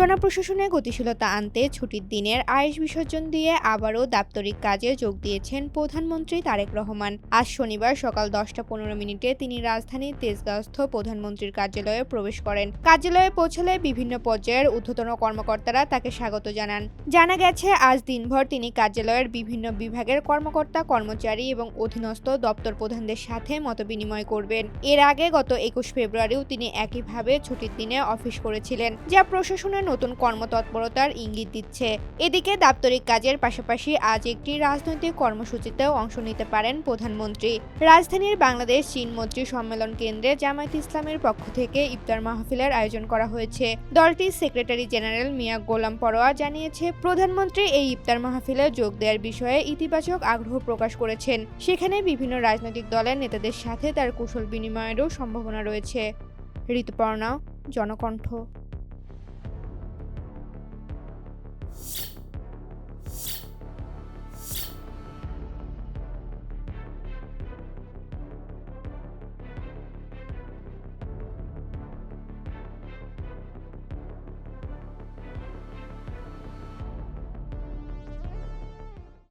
জনপ্রশাসনে গতিশীলতা আনতে ছুটির দিনের আয়েশ বিসর্জন দিয়ে আবারও দাপ্তরিক কাজে যোগ দিয়েছেন প্রধানমন্ত্রী তারেক রহমান। আজ শনিবার সকাল 10টা 15 মিনিটে তিনি রাজধানীর তেজগাঁওস্থ প্রধানমন্ত্রীর কার্যালয়ে প্রবেশ করেন। কার্যালয়ে পৌঁছালে বিভিন্ন পর্যায়ের ঊর্ধ্বতন কর্মকর্তারা তাকে স্বাগত জানান। জানা গেছে, আজ দিনভর তিনি কার্যালয়ের বিভিন্ন বিভাগের কর্মকর্তা কর্মচারী এবং অধীনস্থ দপ্তর প্রধানদের সাথে মতবিনিময় করবেন। এর আগে গত 21 ফেব্রুয়ারিও তিনি একইভাবে ছুটির দিনে অফিস করেছিলেন, যা প্রশাসনের নতুন কর্মতৎপরতার ইঙ্গিত দিচ্ছে। এদিকে দাপ্তরিক কাজের পাশাপাশি আজ একটি রাজনৈতিক কর্মসূচিতেও অংশ নিতে পারেন প্রধানমন্ত্রী। রাজধানীর বাংলাদেশ চীন মৈত্রী সম্মেলন কেন্দ্রে জামায়াতে ইসলামীর পক্ষ থেকে ইফতার মাহফিলের আয়োজন করা হয়েছে। দলটির সেক্রেটারি জেনারেল মিয়া গোলাম পরোয়া জানিয়েছে, প্রধানমন্ত্রী এই ইফতার মাহফিলে যোগ দেওয়ার বিষয়ে ইতিবাচক আগ্রহ প্রকাশ করেছেন। সেখানে বিভিন্ন রাজনৈতিক দলের নেতাদের সাথে তার কুশল বিনিময়েরও সম্ভাবনা রয়েছে। ঋতুপর্ণা, জনকণ্ঠ।